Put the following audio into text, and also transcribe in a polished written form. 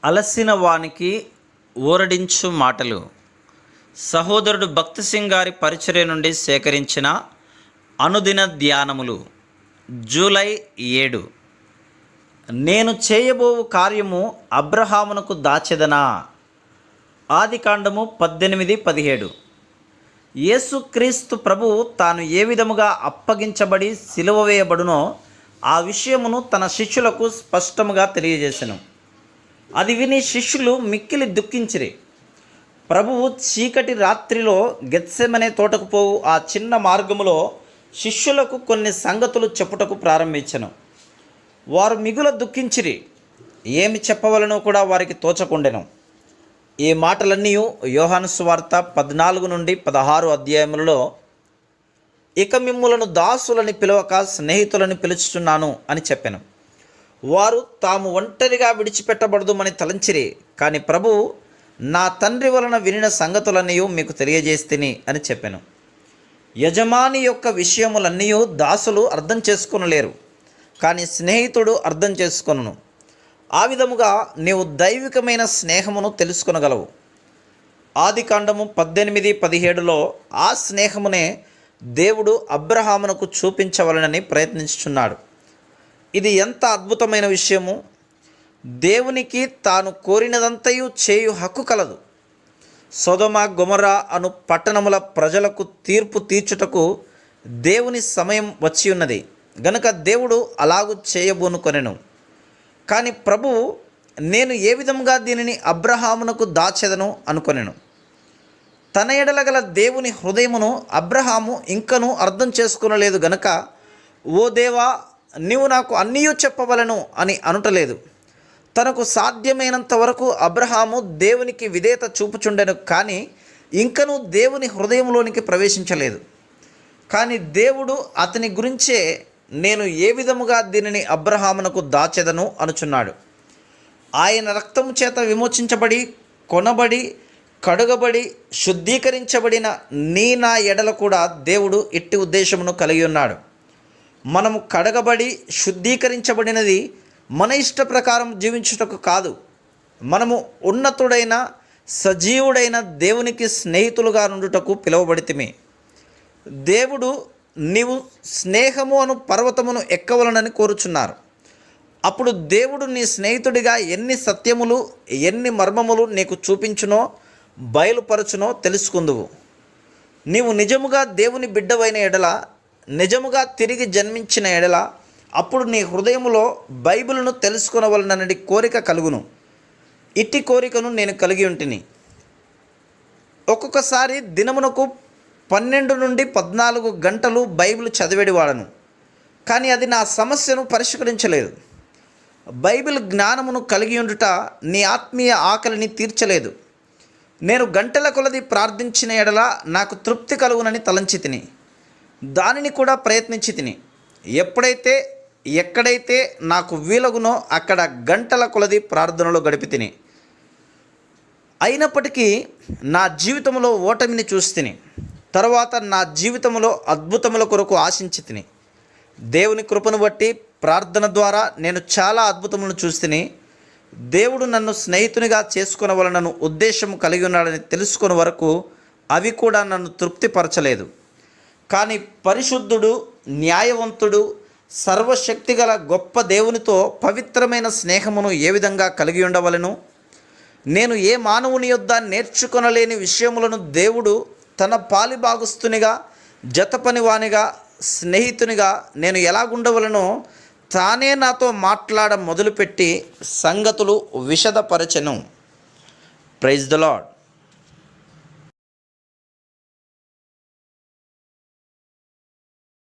అలసిన వానికి ఊరడించు మాటలు. సహోదరుడు భక్తి సింగ్ గారి పరిచర్య నుండి సేకరించిన అనుదిన ధ్యానములు. జూలై 7. నేను చేయబోవు కార్యము అబ్రహామునకు దాచెదనా. ఆదికాండము 18:17. యేసుక్రీస్తు ప్రభువు తాను ఏ విధముగా అప్పగించబడి సిలువ వేయబడునో ఆ విషయమును తన శిష్యులకు స్పష్టముగా తెలియజేసెను. అది విని శిష్యులు మిక్కిలి దుఃఖించిరి. ప్రభువు చీకటి రాత్రిలో గెత్సెమనే తోటకు పోవు ఆ చిన్న మార్గములో శిష్యులకు కొన్ని సంగతులు చెప్పుటకు ప్రారంభించెను. వారు మిగుల దుఃఖించిరి. ఏమి చెప్పవలనో కూడా వారికి తోచకుండెను. ఈ మాటలన్నీ యోహాను సువార్త 14 నుండి 16 అధ్యాయములలో, ఇక మిమ్ములను దాసులని పిలవక స్నేహితులని పిలుచుచున్నాను అని చెప్పెను. వారు తాము ఒంటరిగా విడిచిపెట్టబడదుమని తలంచిరి. కానీ ప్రభువు, నా తండ్రి వలన వినిన సంగతులన్నీ మీకు తెలియజేస్తిని అని చెప్పెను. యజమాని యొక్క విషయములన్నీ దాసులు అర్థం చేసుకొనలేరు, కానీ స్నేహితుడు అర్థం చేసుకొనును. ఆ విధముగా నీవు దైవికమైన స్నేహమును తెలుసుకొనగలవు. ఆదికాండము 18:17లో ఆ స్నేహమునే దేవుడు అబ్రహామునకు చూపించవలనని ప్రయత్నించుచున్నాడు. ఇది ఎంత అద్భుతమైన విషయము! దేవునికి తాను కోరినదంతయు చేయు హక్కు కలదు. సొదొమ గొమొర్రా అను పట్టణముల ప్రజలకు తీర్పు తీర్చుటకు దేవుని సమయం వచ్చి ఉన్నది గనుక దేవుడు అలాగూ చేయబోనుకొనెను. కానీ ప్రభువు, నేను ఏ విధంగా దీనిని అబ్రహామునకు దాచెదను అనుకొనెను. తన ఎడల గల దేవుని హృదయమును అబ్రహాము ఇంకనూ అర్థం చేసుకొనలేదు గనుక, ఓ దేవా, నీవు నాకు అన్నీయూ చెప్పవలను అని అనుటలేదు. తనకు సాధ్యమైనంత వరకు అబ్రహాము దేవునికి విధేయత చూపుచుండెను, కానీ ఇంకనూ దేవుని హృదయంలోనికి ప్రవేశించలేదు. కానీ దేవుడు అతని గురించే నేను ఏ విధముగా దీనిని అబ్రహామునకు దాచెదను అనుచున్నాడు. ఆయన రక్తము చేత విమోచించబడి, కొనబడి, కడుగబడి, శుద్ధీకరించబడిన నా ఎడల కూడా దేవుడు ఇట్టి ఉద్దేశమును కలిగి ఉన్నాడు. మనము కడగబడి శుద్ధీకరించబడినది మన ఇష్ట ప్రకారం జీవించుటకు కాదు. మనము ఉన్నతుడైన సజీవుడైన దేవునికి స్నేహితులుగా నుండుటకు పిలువబడితిమి. దేవుడు నీవు స్నేహము అను పర్వతమును ఎక్కవలనని కోరుచున్నారు. అప్పుడు దేవుడు నీ స్నేహితుడిగా ఎన్ని సత్యములు, ఎన్ని మర్మములు నీకు చూపించునో, బయలుపరచునో తెలుసుకుందువు. నీవు నిజముగా దేవుని బిడ్డవైన ఎడల, నిజముగా తిరిగి జన్మించిన ఎడల, అప్పుడు నీ హృదయములో బైబిలును తెలుసుకొనవలనని కోరిక కలుగును. ఇట్టి కోరికను నేను కలిగి ఉంటిని. ఒక్కొక్కసారి దినమునకు 12 నుండి 14 గంటలు బైబిల్ చదివేవాడను. కానీ అది నా సమస్యను పరిష్కరించలేదు. బైబిల్ జ్ఞానమును కలిగి ఉండుట నీ ఆత్మీయ ఆకలిని తీర్చలేదు. నేను గంటల కొలది ప్రార్థించిన ఎడల నాకు తృప్తి కలుగునని తలంచి తిని, దానిని కూడా ప్రయత్నించి తిని. ఎక్కడైతే నాకు వీలగునో అక్కడ గంటల కొలది ప్రార్థనలో గడిపి తిని. అయినప్పటికీ నా జీవితంలో ఓటమిని చూస్తిని. తర్వాత నా జీవితంలో అద్భుతముల కొరకు ఆశించి తిని. దేవుని కృపను బట్టి ప్రార్థన ద్వారా నేను చాలా అద్భుతములను చూస్తిని. దేవుడు నన్ను స్నేహితునిగా చేసుకొనవలనను ఉద్దేశం కలిగి ఉన్నాడని తెలుసుకునే వరకు అవి కూడా నన్ను తృప్తిపరచలేదు. కానీ పరిశుద్ధుడు, న్యాయవంతుడు, సర్వశక్తిగల గొప్ప దేవునితో పవిత్రమైన స్నేహమును ఏ విధంగా కలిగి ఉండవలెను? నేను ఏ మానవుని యొద్ద నేర్చుకొనలేని విషయములను దేవుడు తన పాలిభాగస్తునిగా, జతపనివానిగా, స్నేహితునిగా నేను ఎలాగుండవలనో తానే నాతో మాట్లాడ మొదలుపెట్టి సంగతులు విశదపరచెను. Praise the lord.